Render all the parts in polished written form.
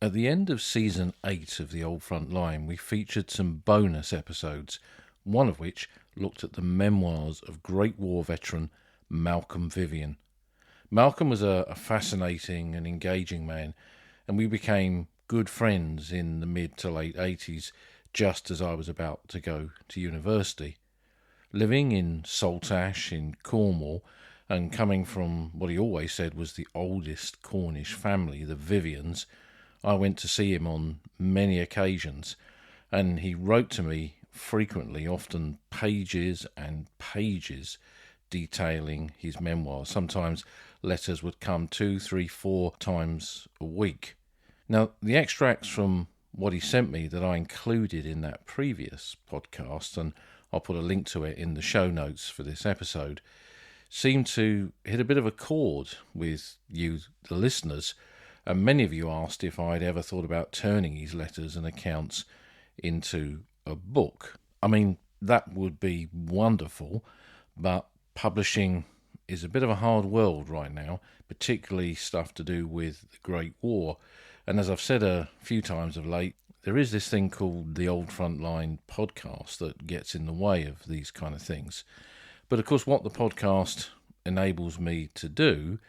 At the end of Season 8 of The Old Front Line, we featured some bonus episodes, one of which looked at the memoirs of Great War veteran Malcolm Vyvyan. Malcolm was a fascinating and engaging man, and we became good friends in the mid to late 80s, just as I was about to go to university. Living in Saltash in Cornwall, and coming from what he always said was the oldest Cornish family, the Vyvyans, I went to see him on many occasions, and he wrote to me frequently, often pages and pages, detailing his memoirs. Sometimes letters would come 2, 3, 4 times a week. Now, the extracts from what he sent me that I included in that previous podcast, and I'll put a link to it in the show notes for this episode, seemed to hit a bit of a chord with you, the listeners, and many of you asked if I'd ever thought about turning his letters and accounts into a book. I mean, that would be wonderful, but publishing is a bit of a hard world right now, particularly stuff to do with the Great War. And as I've said a few times of late, there is this thing called the Old Front Line podcast that gets in the way of these kind of things. But of course, what the podcast enables me to do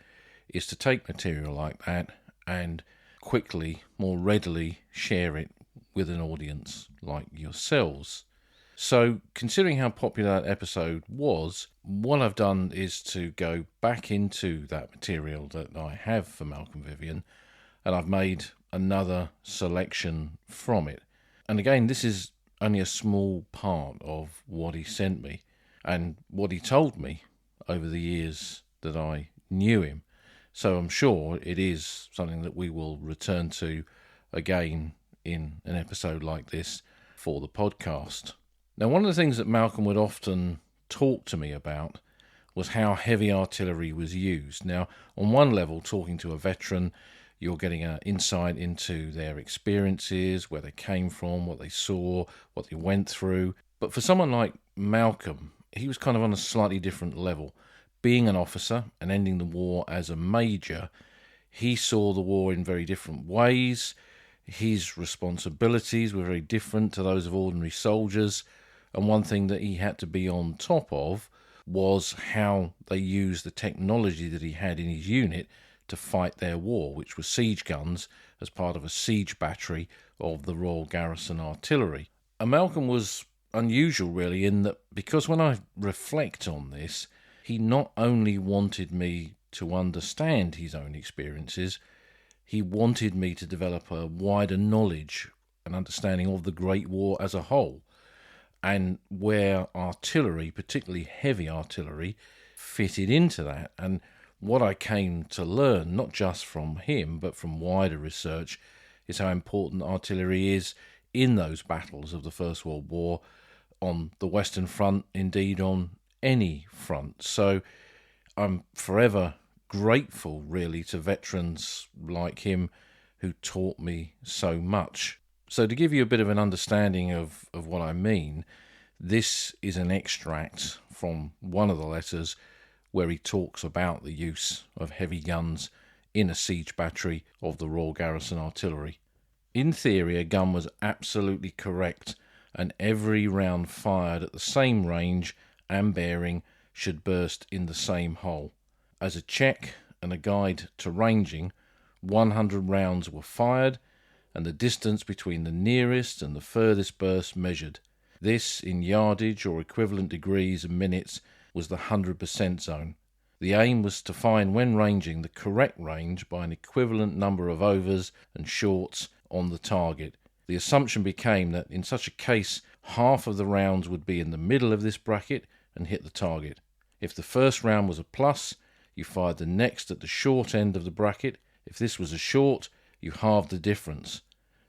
is to take material like that and quickly, more readily share it with an audience like yourselves. So, considering how popular that episode was, what I've done is to go back into that material that I have for Malcolm Vyvyan, and I've made another selection from it. And again, this is only a small part of what he sent me and what he told me over the years that I knew him. So I'm sure it is something that we will return to again in an episode like this for the podcast. Now, one of the things that Malcolm would often talk to me about was how heavy artillery was used. Now, on one level, talking to a veteran, you're getting an insight into their experiences, where they came from, what they saw, what they went through. But for someone like Malcolm, he was kind of on a slightly different level. Being an officer and ending the war as a major, he saw the war in very different ways. His responsibilities were very different to those of ordinary soldiers. And one thing that he had to be on top of was how they used the technology that he had in his unit to fight their war, which was siege guns as part of a siege battery of the Royal Garrison artillery. And Malcolm was unusual, really, in that because when I reflect on this, he not only wanted me to understand his own experiences, he wanted me to develop a wider knowledge and understanding of the Great War as a whole, and where artillery, particularly heavy artillery, fitted into that. And what I came to learn, not just from him, but from wider research, is how important artillery is in those battles of the First World War, on the Western Front, indeed on any front. So I'm forever grateful, really, to veterans like him who taught me so much. So to give you a bit of an understanding of what I mean, this is an extract from one of the letters where he talks about the use of heavy guns in a siege battery of the Royal Garrison artillery. In theory, a gun was absolutely correct, and every round fired at the same range and bearing should burst in the same hole. As a check and a guide to ranging, 100 rounds were fired, and the distance between the nearest and the furthest burst measured. This, in yardage or equivalent degrees and minutes, was the 100% zone. The aim was to find, when ranging, the correct range by an equivalent number of overs and shorts on the target. The assumption became that in such a case, half of the rounds would be in the middle of this bracket and hit the target. If the first round was a plus, you fired the next at the short end of the bracket. If this was a short, you halved the difference.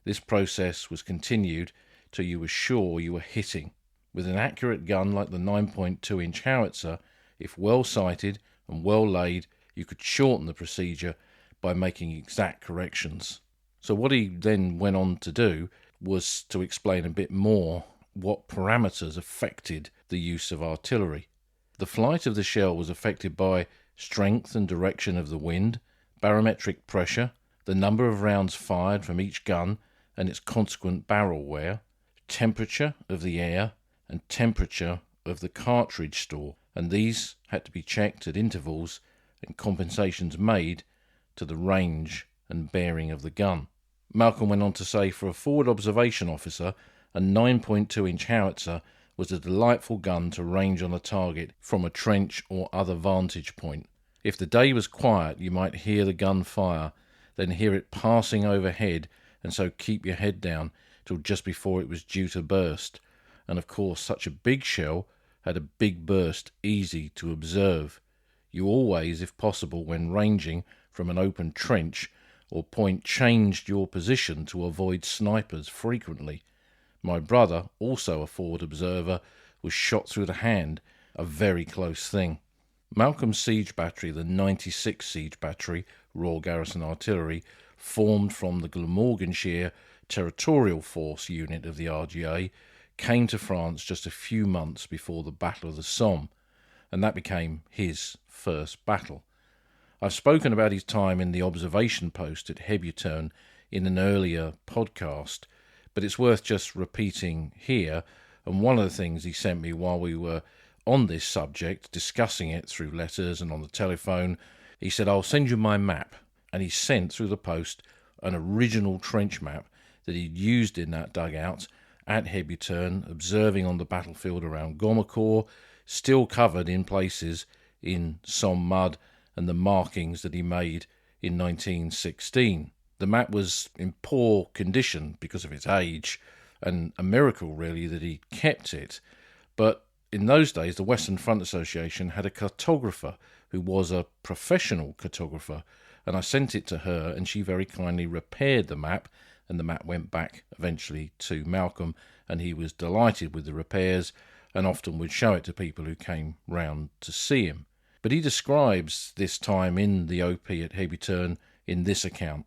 This process was continued till you were sure you were hitting. With an accurate gun like the 9.2-inch howitzer, if well sighted and well laid, you could shorten the procedure by making exact corrections. So what he then went on to do was to explain a bit more what parameters affected the use of artillery. The flight of the shell was affected by strength and direction of the wind, barometric pressure, the number of rounds fired from each gun and its consequent barrel wear, temperature of the air, and temperature of the cartridge store, and these had to be checked at intervals and compensations made to the range and bearing of the gun. Malcolm went on to say, for a forward observation officer, a 9.2-inch howitzer was a delightful gun to range on a target from a trench or other vantage point. If the day was quiet, you might hear the gun fire, then hear it passing overhead, and so keep your head down till just before it was due to burst. And of course, such a big shell had a big burst easy to observe. You always, if possible, when ranging from an open trench or point, changed your position to avoid snipers frequently. My brother, also a forward observer, was shot through the hand, a very close thing. Malcolm's siege battery, the 96th Siege Battery, Royal Garrison Artillery, formed from the Glamorganshire Territorial Force unit of the RGA, came to France just a few months before the Battle of the Somme, and that became his first battle. I've spoken about his time in the observation post at Hebuturn in an earlier podcast, but it's worth just repeating here. And one of the things he sent me while we were on this subject, discussing it through letters and on the telephone, he said, I'll send you my map. And he sent through the post an original trench map that he'd used in that dugout at Hebuturn, observing on the battlefield around Gommecourt, still covered in places in Somme mud, and the markings that he made in 1916. The map was in poor condition because of its age, and a miracle really that he kept it. But in those days, the Western Front Association had a cartographer who was a professional cartographer, and I sent it to her, and she very kindly repaired the map, and the map went back eventually to Malcolm, and he was delighted with the repairs and often would show it to people who came round to see him. But he describes this time in the OP at Hebuturn in this account.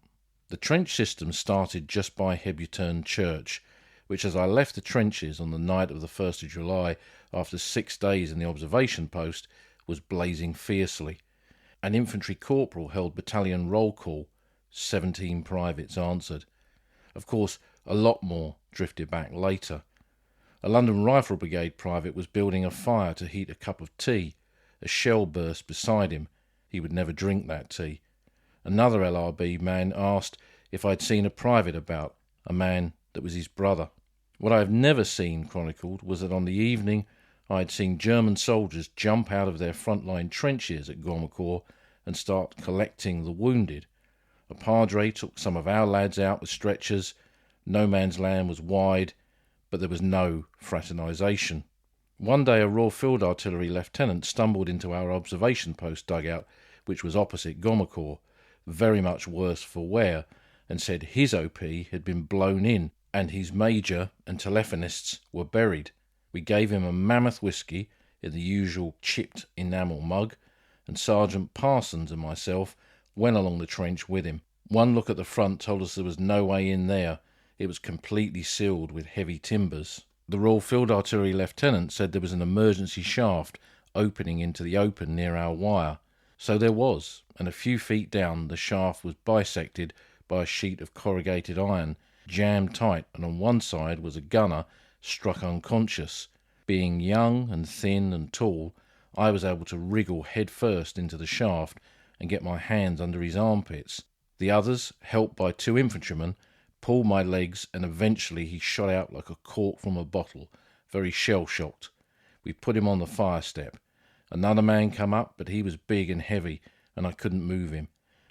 The trench system started just by Hebuturn Church, which as I left the trenches on the night of the 1st of July after 6 days in the observation post, was blazing fiercely. An infantry corporal held battalion roll call. 17 privates answered. Of course, a lot more drifted back later. A London Rifle Brigade private was building a fire to heat a cup of tea. A shell burst beside him. He would never drink that tea. Another LRB man asked if I'd seen a private about, a man that was his brother. What I have never seen chronicled was that on the evening I had seen German soldiers jump out of their frontline trenches at Gommecourt and start collecting the wounded. A padre took some of our lads out with stretchers. No man's land was wide, but there was no fraternisation. One day a Royal Field Artillery lieutenant stumbled into our observation post dugout, which was opposite Gommecourt, very much worse for wear, and said his OP had been blown in and his major and telephonists were buried. We gave him a mammoth whisky in the usual chipped enamel mug, and Sergeant Parsons and myself went along the trench with him. One look at the front told us there was no way in there. It was completely sealed with heavy timbers. The Royal Field Artillery Lieutenant said there was an emergency shaft opening into the open near our wire. So there was, and a few feet down the shaft was bisected by a sheet of corrugated iron, jammed tight, and on one side was a gunner struck unconscious. Being young and thin and tall, I was able to wriggle head first into the shaft and get my hands under his armpits. The others, helped by 2 infantrymen, pulled my legs, and eventually he shot out like a cork from a bottle, very shell-shocked. We put him on the fire step. Another man come up, but he was big and heavy, and I couldn't move him.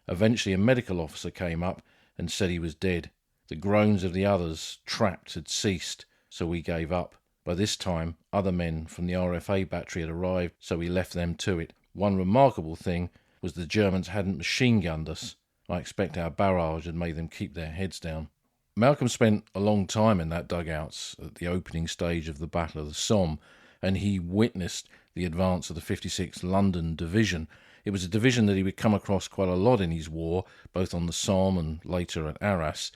Eventually a medical officer came up and said he was dead. The groans of the others, trapped, had ceased, so we gave up. By this time, other men from the RFA battery had arrived, so we left them to it. One remarkable thing was the Germans hadn't machine-gunned us. I expect our barrage had made them keep their heads down. Malcolm spent a long time in that dugout at the opening stage of the Battle of the Somme, and he witnessed the advance of the 56th London Division. It was a division that he would come across quite a lot in his war, both on the Somme and later at Arras,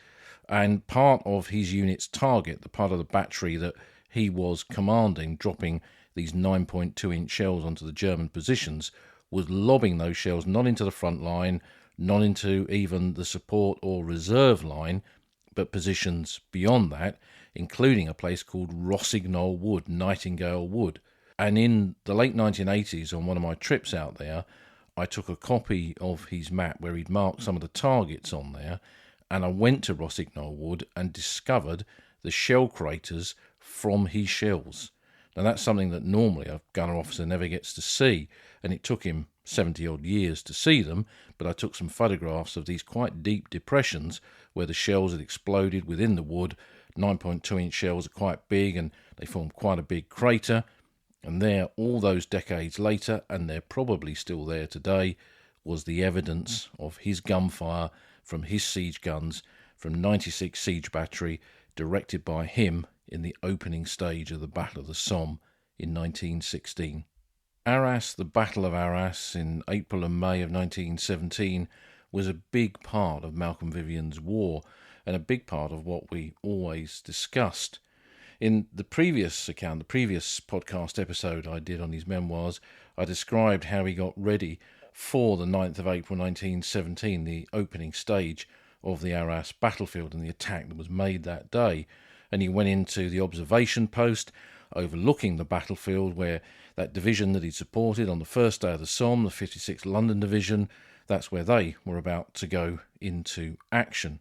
and part of his unit's target, the part of the battery that he was commanding, dropping these 9.2-inch shells onto the German positions, was lobbing those shells not into the front line, not into even the support or reserve line, but positions beyond that, including a place called Rossignol Wood, Nightingale Wood. And in the late 1980s, on one of my trips out there, I took a copy of his map where he'd marked some of the targets on there, and I went to Rossignol Wood and discovered the shell craters from his shells. Now, that's something that normally a gunner officer never gets to see, and it took him 70-odd years to see them, but I took some photographs of these quite deep depressions where the shells had exploded within the wood. 9.2-inch shells are quite big, and they form quite a big crater. And there, all those decades later, and they're probably still there today, was the evidence of his gunfire from his siege guns from 96 Siege Battery, directed by him in the opening stage of the Battle of the Somme in 1916. Arras, the Battle of Arras in April and May of 1917, was a big part of Malcolm Vyvyan's war, and a big part of what we always discussed. In the previous account, the previous podcast episode I did on his memoirs, I described how he got ready for the 9th of April 1917, the opening stage of the Arras battlefield and the attack that was made that day. And he went into the observation post overlooking the battlefield where that division that he'd supported on the first day of the Somme, the 56th London Division, that's where they were about to go into action.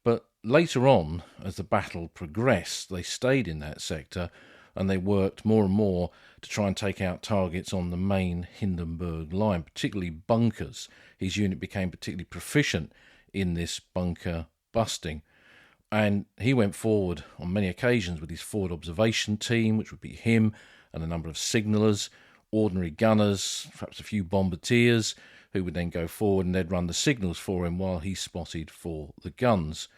But later on, as the battle progressed, they stayed in that sector and they worked more and more to try and take out targets on the main Hindenburg line, particularly bunkers. His unit became particularly proficient in this bunker busting. And he went forward on many occasions with his forward observation team, which would be him and a number of signallers, ordinary gunners, perhaps a few bombardiers, who would then go forward and they'd run the signals for him while he spotted for the guns.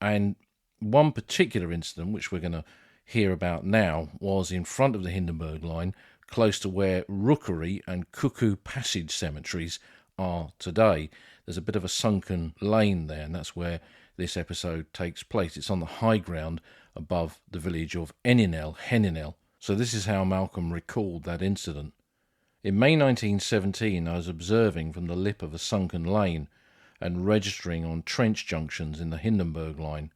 And one particular incident, which we're going to hear about now, was in front of the Hindenburg line, close to where Rookery and Cuckoo Passage cemeteries are today. There's a bit of a sunken lane there, and that's where this episode takes place. It's on the high ground above the village of Heninel. So this is how Malcolm recalled that incident. In May 1917, I was observing from the lip of a sunken lane and registering on trench junctions in the Hindenburg line.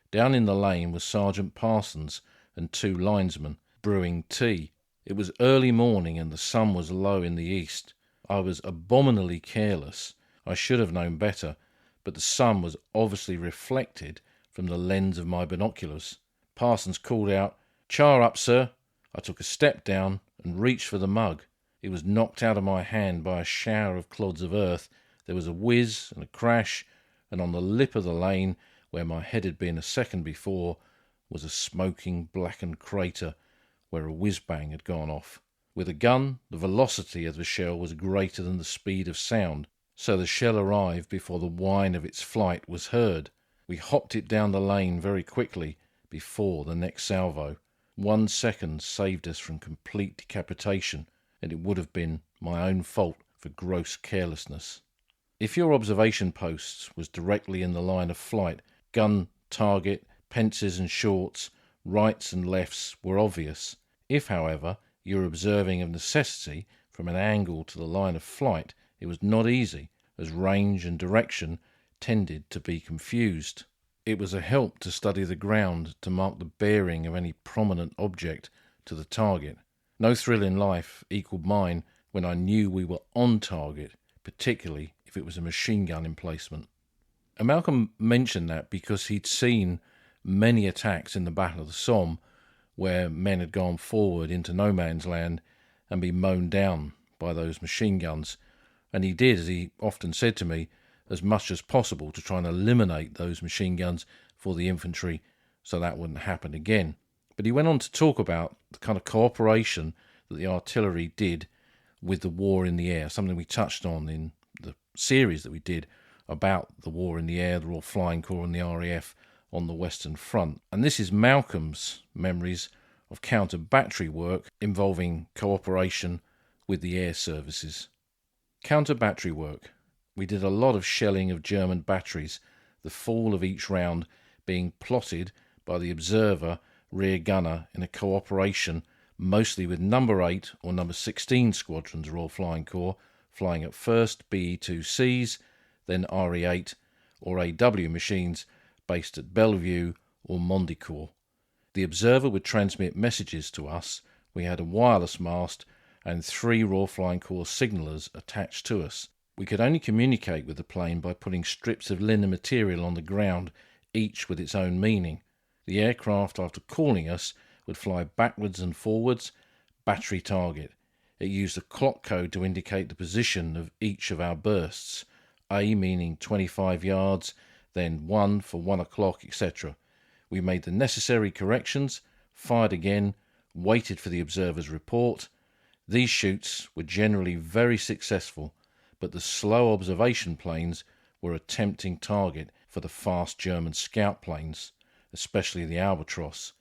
Down in the lane was Sergeant Parsons and two linesmen brewing tea. It was early morning and the sun was low in the east. I was abominably careless. I should have known better, but the sun was obviously reflected from the lens of my binoculars. Parsons called out, "Char up, sir." I took a step down and reached for the mug. It was knocked out of my hand by a shower of clods of earth. There was a whiz and a crash, and on the lip of the lane, where my head had been a second before, was a smoking blackened crater where a whiz-bang had gone off. With a gun, the velocity of the shell was greater than the speed of sound, so the shell arrived before the whine of its flight was heard. We hopped it down the lane very quickly before the next salvo. 1 second saved us from complete decapitation, and it would have been my own fault for gross carelessness. If your observation post was directly in the line of flight, gun, target, pences and shorts, rights and lefts were obvious. If, however, you were observing of necessity from an angle to the line of flight, it was not easy, as range and direction tended to be confused. It was a help to study the ground to mark the bearing of any prominent object to the target. No thrill in life equalled mine when I knew we were on target, particularly if it was a machine gun emplacement. And Malcolm mentioned that because he'd seen many attacks in the Battle of the Somme where men had gone forward into no man's land and been mown down by those machine guns. And he did, as he often said to me, as much as possible to try and eliminate those machine guns for the infantry so that wouldn't happen again. But he went on to talk about the kind of cooperation that the artillery did with the war in the air, something we touched on in the series that we did about the war in the air, the Royal Flying Corps and the RAF on the Western Front. And this is Malcolm's memories of counter-battery work involving cooperation with the air services. Counter-battery work. We did a lot of shelling of German batteries, the fall of each round being plotted by the observer rear gunner in a cooperation mostly with number 8 or number 16 squadrons Royal Flying Corps, flying at 1st BE-2Cs, then RE8 or AW machines based at Bellevue or Mondicourt. The observer would transmit messages to us. We had a wireless mast and 3 Royal Flying Corps signallers attached to us. We could only communicate with the plane by putting strips of linen material on the ground, each with its own meaning. The aircraft, after calling us, would fly backwards and forwards, battery target. It used a clock code to indicate the position of each of our bursts, A meaning 25 yards, then 1 for 1 o'clock, etc. We made the necessary corrections, fired again, waited for the observer's report. These shoots were generally very successful, but the slow observation planes were a tempting target for the fast German scout planes, especially the Albatros.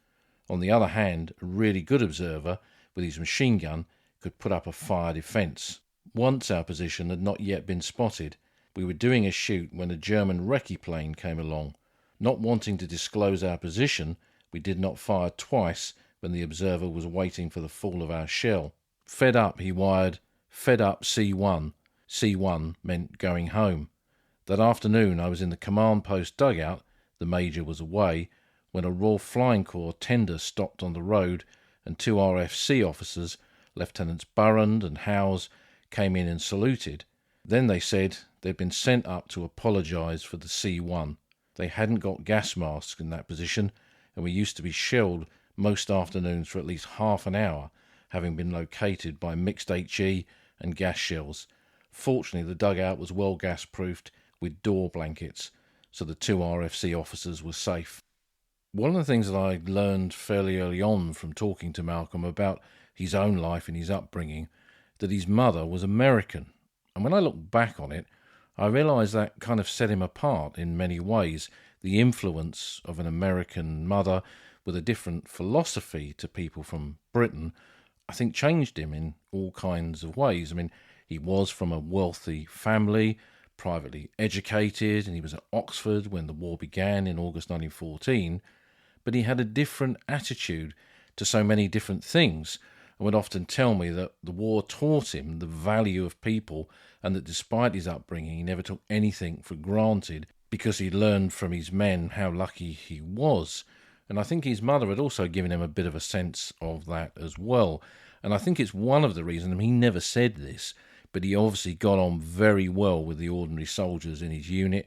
On the other hand, a really good observer with his machine gun could put up a fire defence. Once our position had not yet been spotted. We were doing a shoot when a German recce plane came along. Not wanting to disclose our position, we did not fire twice when the observer was waiting for the fall of our shell. Fed up, he wired, "Fed up C1." C1 meant going home. That afternoon I was in the command post dugout, the major was away, when a Royal Flying Corps tender stopped on the road and 2 RFC officers, Lieutenants Burrand and Howes, came in and saluted. Then they said they'd been sent up to apologise for the C1. They hadn't got gas masks in that position, and we used to be shelled most afternoons for at least half an hour, having been located by mixed HE and gas shells. Fortunately, the dugout was well gas-proofed with door blankets, so the 2 RFC officers were safe. One of the things that I learned fairly early on from talking to Malcolm about his own life and his upbringing, that his mother was American. And when I look back on it, I realised that kind of set him apart in many ways. The influence of an American mother with a different philosophy to people from Britain, I think changed him in all kinds of ways. I mean, he was from a wealthy family, privately educated, and he was at Oxford when the war began in August 1914, but he had a different attitude to so many different things, and would often tell me that the war taught him the value of people, and that despite his upbringing he never took anything for granted because he learned from his men how lucky he was. And I think his mother had also given him a bit of a sense of that as well. And I think it's one of the reasons, I mean, he never said this, but he obviously got on very well with the ordinary soldiers in his unit,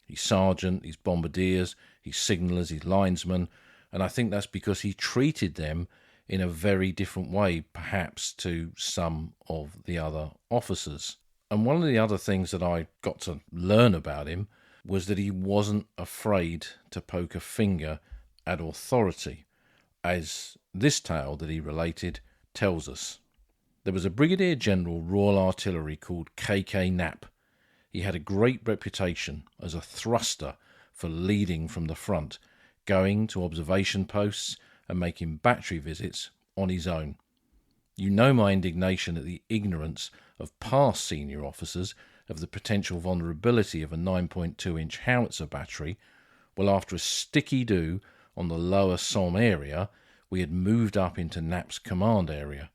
his sergeant, his bombardiers, his signallers, his linesmen, and I think that's because he treated them in a very different way, perhaps, to some of the other officers. And one of the other things that I got to learn about him was that he wasn't afraid to poke a finger at authority, as this tale that he related tells us. There was a Brigadier General Royal Artillery called K.K. Knapp. He had a great reputation as a thruster for leading from the front, going to observation posts and making battery visits on his own. You know my indignation at the ignorance of past senior officers of the potential vulnerability of a 9.2-inch howitzer battery. Well, after a sticky do on the lower Somme area, we had moved up into Knapp's command area.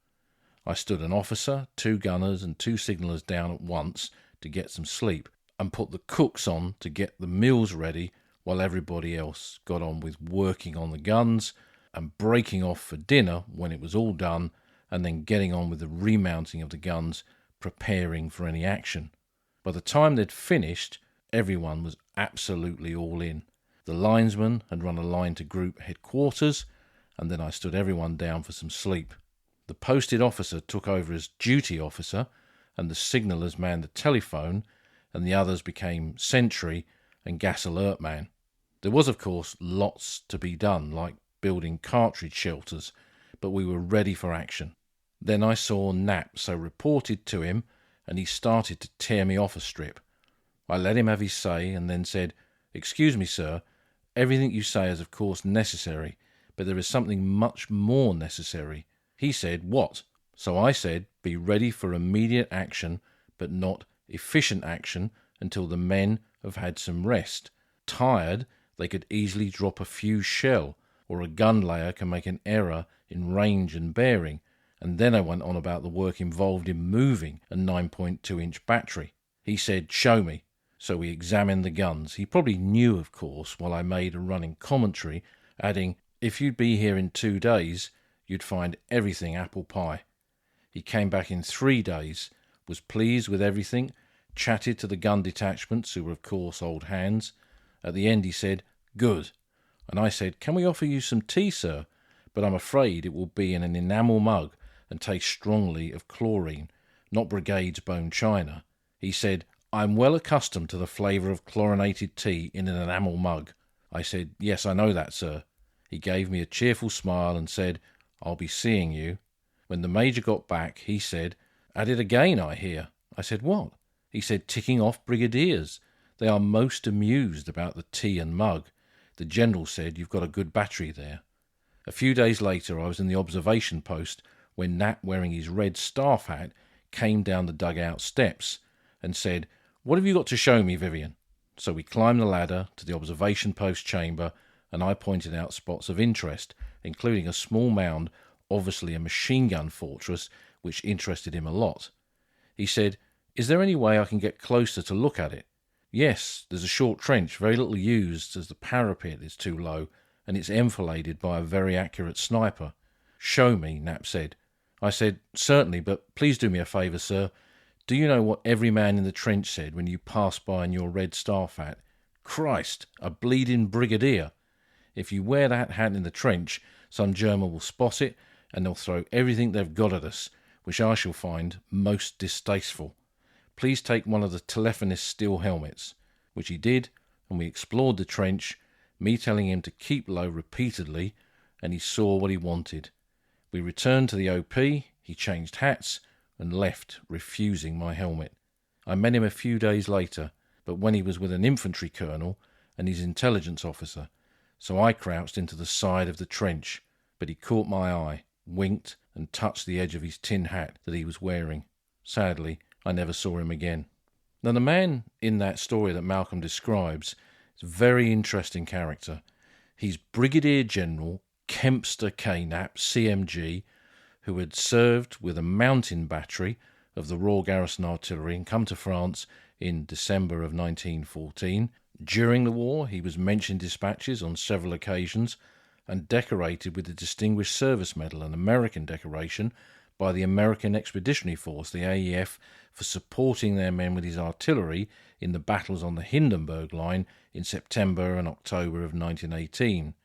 I stood an officer, 2 gunners and 2 signallers down at once to get some sleep, and put the cooks on to get the meals ready while everybody else got on with working on the guns and breaking off for dinner when it was all done, and then getting on with the remounting of the guns, preparing for any action. By the time they'd finished, everyone was absolutely all in. The linesman had run a line to group headquarters, and then I stood everyone down for some sleep. The posted officer took over as duty officer, and the signallers manned the telephone, and the others became sentry and gas alert man. There was, of course, lots to be done, like building cartridge shelters, but we were ready for action. Then I saw Knapp, so reported to him, and he started to tear me off a strip. I let him have his say, and then said, "Excuse me, sir, everything you say is of course necessary, but there is something much more necessary." He said, "What?" So I said, "Be ready for immediate action, but not efficient action until the men have had some rest. Tired, they could easily drop a fused shell, or a gun layer can make an error in range and bearing." And then I went on about the work involved in moving a 9.2-inch battery. He said, "Show me." So we examined the guns. He probably knew, of course, while I made a running commentary, adding, "If you'd be here in 2 days, you'd find everything apple pie." He came back in 3 days, was pleased with everything, chatted to the gun detachments, who were of course old hands. At the end he said, "Good." And I said, "Can we offer you some tea, sir? But I'm afraid it will be in an enamel mug and taste strongly of chlorine, not Brigade's bone china." He said, "I'm well accustomed to the flavour of chlorinated tea in an enamel mug." I said, "Yes, I know that, sir." He gave me a cheerful smile and said, "I'll be seeing you." When the Major got back, he said, "At it again, I hear." I said, "What?" He said, "Ticking off brigadiers. They are most amused about the tea and mug. The General said you've got a good battery there." A few days later I was in the observation post when Nat, wearing his red staff hat, came down the dugout steps and said, "What have you got to show me, Vyvyan?" So we climbed the ladder to the observation post chamber, and I pointed out spots of interest, including a small mound, obviously a machine gun fortress, which interested him a lot. He said, "Is there any way I can get closer to look at it?" "Yes, there's a short trench, very little used as the parapet is too low, and it's enfiladed by a very accurate sniper." "Show me," Knapp said. I said, "Certainly, but please do me a favour, sir. Do you know what every man in the trench said when you passed by in your red staff hat? Christ, a bleeding brigadier! If you wear that hat in the trench, some German will spot it, and they'll throw everything they've got at us, which I shall find most distasteful. Please take one of the telephonist's steel helmets," which he did, and we explored the trench, me telling him to keep low repeatedly, and he saw what he wanted. We returned to the OP, he changed hats, and left, refusing my helmet. I met him a few days later, but when he was with an infantry colonel and his intelligence officer, so I crouched into the side of the trench, but he caught my eye, winked, and touched the edge of his tin hat that he was wearing. Sadly, I never saw him again. Now, the man in that story that Malcolm describes is a very interesting character. He's Brigadier General Kempster K. Knapp, CMG, who had served with a mountain battery of the Royal Garrison Artillery and come to France in December of 1914. During the war, he was mentioned in dispatches on several occasions and decorated with the Distinguished Service Medal, an American decoration, by the American Expeditionary Force, the AEF, for supporting their men with his artillery in the battles on the Hindenburg Line in September and October of 1918.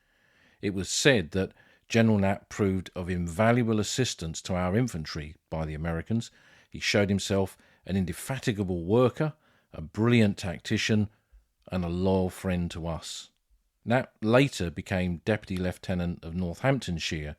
It was said that General Knapp proved of invaluable assistance to our infantry by the Americans. He showed himself an indefatigable worker, a brilliant tactician, and a loyal friend to us. Knapp later became Deputy Lieutenant of Northamptonshire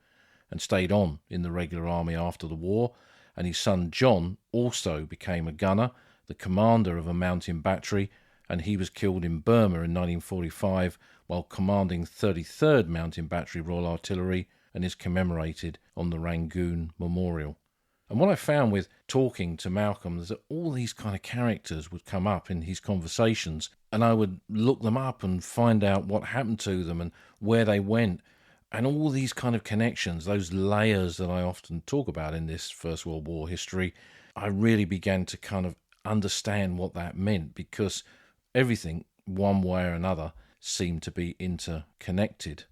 and stayed on in the regular army after the war, and his son John also became a gunner, the commander of a mountain battery, and he was killed in Burma in 1945 while commanding 33rd Mountain Battery Royal Artillery, and is commemorated on the Rangoon Memorial. And what I found with talking to Malcolm is that all these kind of characters would come up in his conversations, and I would look them up and find out what happened to them and where they went, and all these kind of connections, those layers that I often talk about in this First World War history. I really began to kind of understand what that meant, because everything, one way or another, seemed to be interconnected.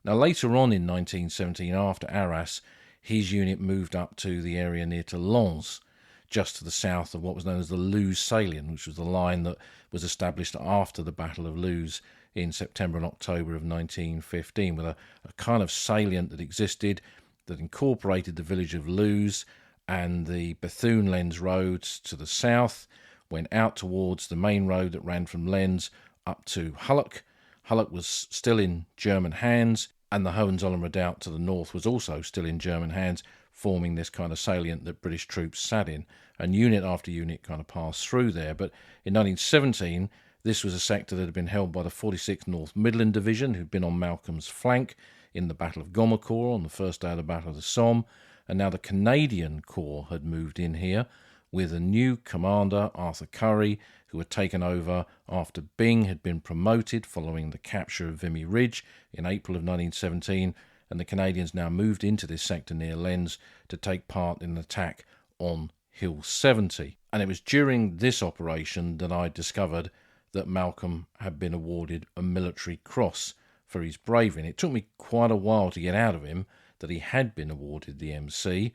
Now, later on in 1917, after Arras, his unit moved up to the area near to Lens, just to the south of what was known as the Loos Salient, which was the line that was established after the Battle of Loos in September and October of 1915, with a kind of salient that existed that incorporated the village of Loos and the Bethune-Lens roads to the south, went out towards the main road that ran from Lens up to Hulluch. Hulluch was still in German hands, and the Hohenzollern Redoubt to the north was also still in German hands, forming this kind of salient that British troops sat in. And unit after unit kind of passed through there. But in 1917, this was a sector that had been held by the 46th North Midland Division, who'd been on Malcolm's flank in the Battle of Gommecourt on the first day of the Battle of the Somme. And now the Canadian Corps had moved in here with a new commander, Arthur Currie, who had taken over after Byng had been promoted following the capture of Vimy Ridge in April of 1917, and the Canadians now moved into this sector near Lens to take part in an attack on Hill 70. And it was during this operation that I discovered that Malcolm had been awarded a military cross for his bravery. And it took me quite a while to get out of him that he had been awarded the MC.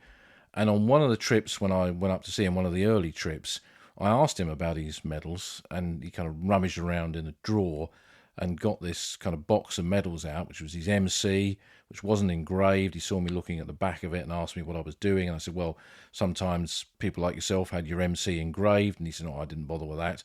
And on one of the trips, when I went up to see him, one of the early trips, I asked him about his medals, and he kind of rummaged around in a drawer and got this kind of box of medals out, which was his MC, which wasn't engraved. He saw me looking at the back of it and asked me what I was doing. And I said, well, sometimes people like yourself had your MC engraved. And he said, no, I didn't bother with that.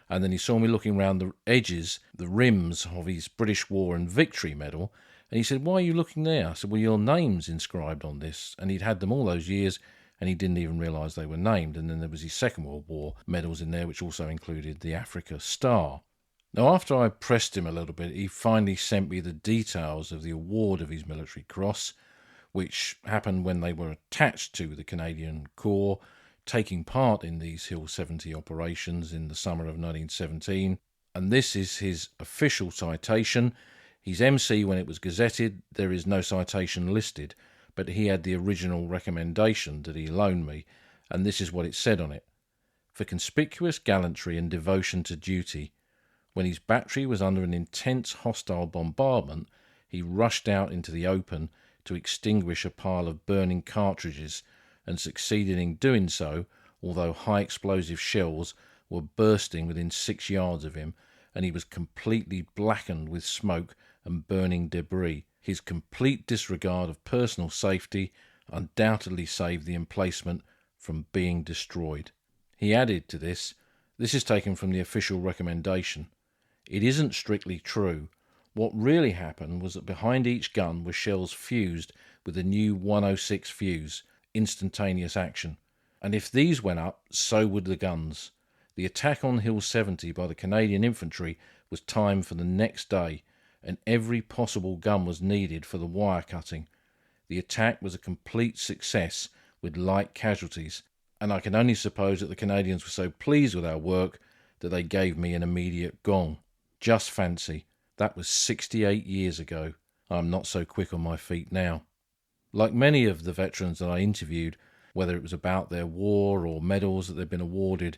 And then he saw me looking around the edges, the rims of his British War and Victory medal. And he said, why are you looking there? I said, well, your name's inscribed on this. And he'd had them all those years, and he didn't even realise they were named. And then there was his Second World War medals in there, which also included the Africa Star. Now, after I pressed him a little bit, he finally sent me the details of the award of his military cross, which happened when they were attached to the Canadian Corps, taking part in these Hill 70 operations in the summer of 1917. And this is his official citation. His MC, when it was gazetted, there is no citation listed, but he had the original recommendation that he loaned me, and this is what it said on it. For conspicuous gallantry and devotion to duty, when his battery was under an intense hostile bombardment, he rushed out into the open to extinguish a pile of burning cartridges, and succeeded in doing so, although high explosive shells were bursting within 6 yards of him, and he was completely blackened with smoke and burning debris. His complete disregard of personal safety undoubtedly saved the emplacement from being destroyed. He added to this is taken from the official recommendation. It isn't strictly true. What really happened was that behind each gun were shells fused with a new 106 fuse, instantaneous action. And if these went up, so would the guns. The attack on Hill 70 by the Canadian infantry was timed for the next day, and every possible gun was needed for the wire cutting. The attack was a complete success with light casualties, and I can only suppose that the Canadians were so pleased with our work that they gave me an immediate gong. Just fancy, that was 68 years ago. I'm not so quick on my feet now. Like many of the veterans that I interviewed, whether it was about their war or medals that they'd been awarded,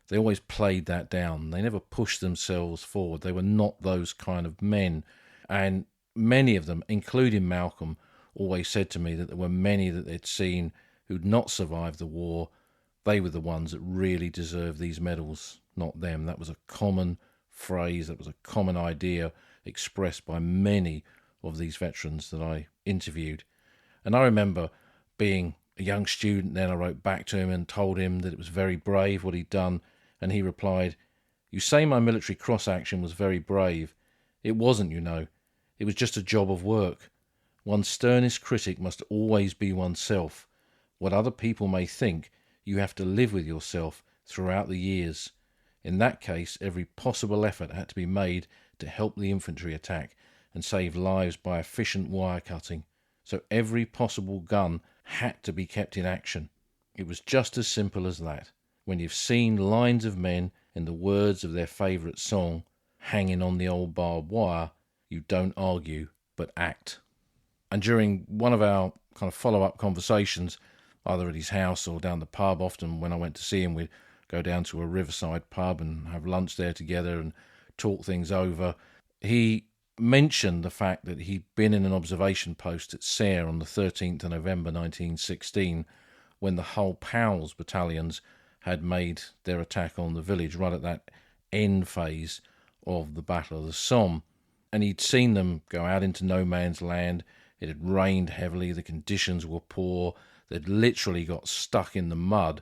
they always played that down. They never pushed themselves forward. They were not those kind of men. And many of them, including Malcolm, always said to me that there were many that they'd seen who'd not survived the war. They were the ones that really deserved these medals, not them. That was a common phrase, that was a common idea expressed by many of these veterans that I interviewed. And I remember being a young student then, I wrote back to him and told him that it was very brave what he'd done, and he replied, "You say my military cross action was very brave. It wasn't, you know. It was just a job of work. One's sternest critic must always be oneself. What other people may think, you have to live with yourself throughout the years. In that case, every possible effort had to be made to help the infantry attack and save lives by efficient wire cutting. So every possible gun had to be kept in action. It was just as simple as that. When you've seen lines of men, in the words of their favourite song, hanging on the old barbed wire, you don't argue, but act." And during one of our kind of follow-up conversations, either at his house or down the pub, often when I went to see him, we'd go down to a riverside pub and have lunch there together and talk things over. He mentioned the fact that he'd been in an observation post at Serre on the 13th of November 1916 when the Hull Powell's battalions had made their attack on the village right at that end phase of the Battle of the Somme. And he'd seen them go out into no man's land. It had rained heavily, the conditions were poor, they'd literally got stuck in the mud,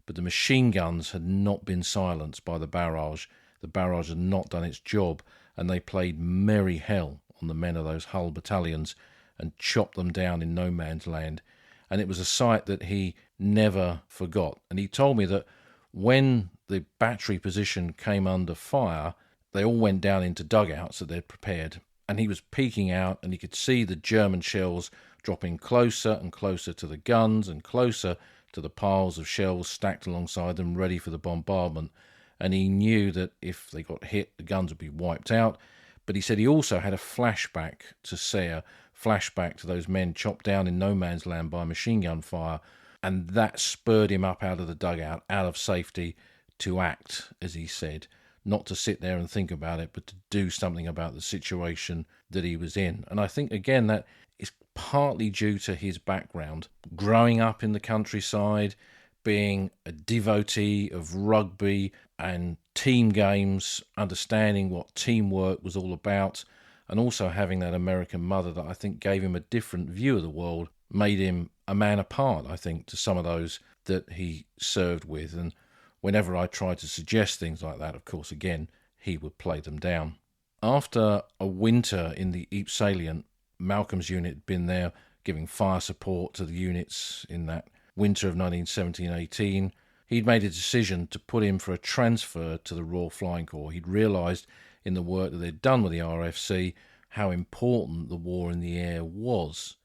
but the machine guns had not been silenced by the barrage. The barrage had not done its job, and they played merry hell on the men of those Hull battalions and chopped them down in no man's land. And it was a sight that he never forgot. And he told me that when the battery position came under fire, they all went down into dugouts that they'd prepared. And he was peeking out, and he could see the German shells dropping closer and closer to the guns and closer to the piles of shells stacked alongside them, ready for the bombardment. And he knew that if they got hit, the guns would be wiped out. But he said he also had a flashback to Serre, flashback to those men chopped down in no man's land by machine gun fire, and that spurred him up out of the dugout, out of safety, to act, as he said, not to sit there and think about it, but to do something about the situation that he was in. And I think, again, that is partly due to his background. Growing up in the countryside, being a devotee of rugby and team games, understanding what teamwork was all about, and also having that American mother that I think gave him a different view of the world, made him a man apart, I think, to some of those that he served with. And whenever I tried to suggest things like that, of course, again, he would play them down. After a winter in the Ypres salient, Malcolm's unit had been there giving fire support to the units in that winter of 1917-18. He'd made a decision to put him for a transfer to the Royal Flying Corps. He'd realised in the work that they'd done with the RFC how important the war in the air was.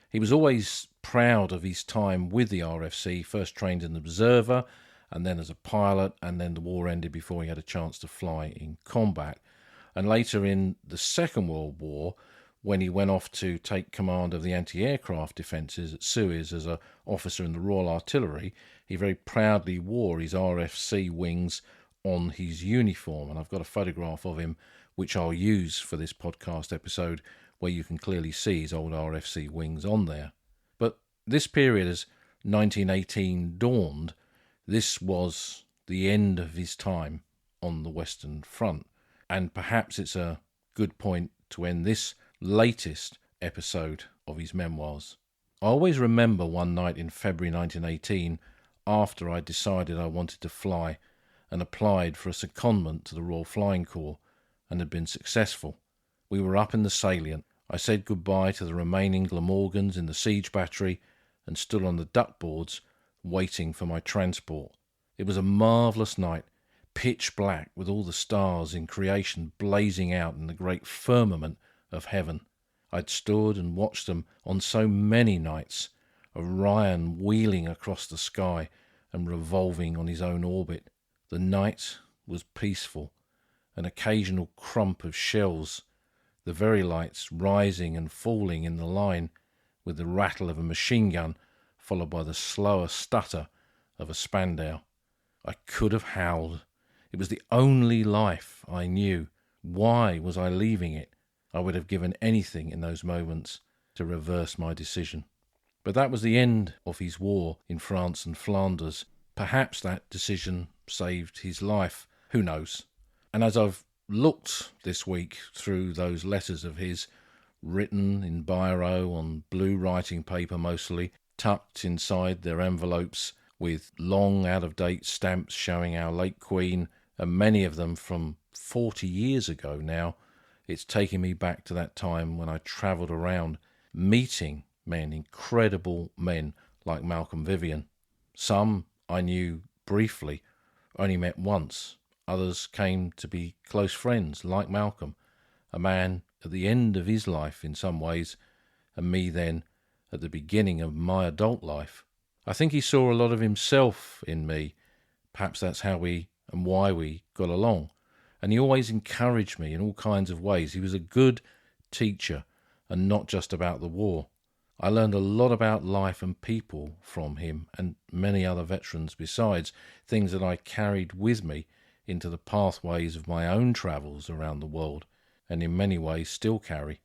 He was always proud of his time with the RFC, first trained as an observer and then as a pilot, and then the war ended before he had a chance to fly in combat. And later in the Second World War, when he went off to take command of the anti-aircraft defences at Suez as an officer in the Royal Artillery, he very proudly wore his RFC wings on his uniform. And I've got a photograph of him, which I'll use for this podcast episode, where you can clearly see his old RFC wings on there. But this period, as 1918 dawned, this was the end of his time on the Western Front. And perhaps it's a good point to end this latest episode of his memoirs. I always remember one night in February 1918, after I decided I wanted to fly and applied for a secondment to the Royal Flying Corps and had been successful. We were up in the salient. I said goodbye to the remaining Glamorgans in the siege battery and stood on the duck boards waiting for my transport. It was a marvellous night, pitch black with all the stars in creation blazing out in the great firmament of heaven. I'd stood and watched them on so many nights, Orion wheeling across the sky and revolving on his own orbit. The night was peaceful, an occasional crump of shells, the very lights rising and falling in the line with the rattle of a machine gun followed by the slower stutter of a Spandau. I could have howled. It was the only life I knew. Why was I leaving it? I would have given anything in those moments to reverse my decision. But that was the end of his war in France and Flanders. Perhaps that decision saved his life. Who knows? And as I've looked this week through those letters of his, written in biro on blue writing paper mostly, tucked inside their envelopes with long out-of-date stamps showing our late Queen, and many of them from 40 years ago now, it's taken me back to that time when I travelled around meeting men, incredible men like Malcolm Vyvyan. Some I knew briefly, only met once. Others came to be close friends, like Malcolm, a man at the end of his life in some ways, and me then at the beginning of my adult life. I think he saw a lot of himself in me. Perhaps that's how we and why we got along. And he always encouraged me in all kinds of ways. He was a good teacher, and not just about the war. I learned a lot about life and people from him and many other veterans besides, things that I carried with me into the pathways of my own travels around the world, and in many ways still carry.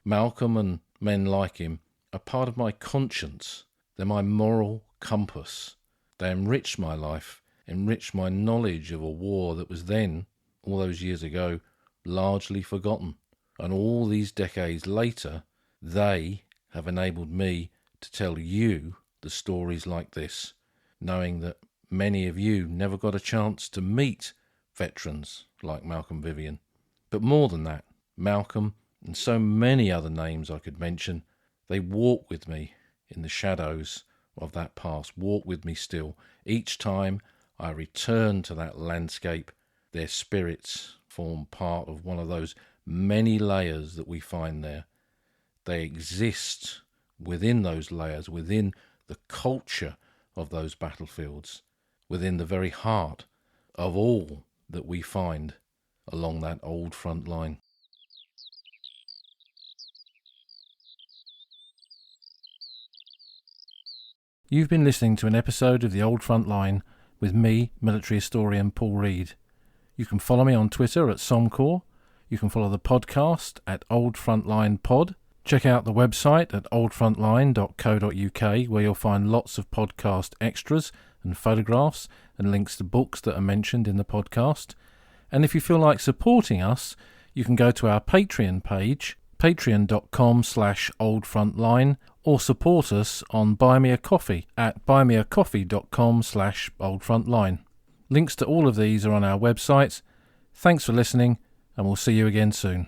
Malcolm and men like him are part of my conscience. They're my moral compass. They enriched my life, enriched my knowledge of a war that was then, all those years ago, largely forgotten. And all these decades later, they have enabled me to tell you the stories like this, knowing that many of you never got a chance to meet veterans like Malcolm Vyvyan. But more than that, Malcolm and so many other names I could mention, they walk with me in the shadows of that past, walk with me still. Each time I return to that landscape, their spirits form part of one of those many layers that we find there. They exist within those layers, within the culture of those battlefields, within the very heart of all that we find along that old front line. You've been listening to an episode of The Old Front Line with me, military historian Paul Reed. You can follow me on Twitter at Somcore. You can follow the podcast at Old Frontline Pod. Check out the website at oldfrontline.co.uk, where you'll find lots of podcast extras and photographs and links to books that are mentioned in the podcast. And if you feel like supporting us, you can go to our Patreon page, patreon.com/oldfrontline, or support us on Buy Me a Coffee at buymeacoffee.com/oldfrontline. Links to all of these are on our website. Thanks for listening, and we'll see you again soon.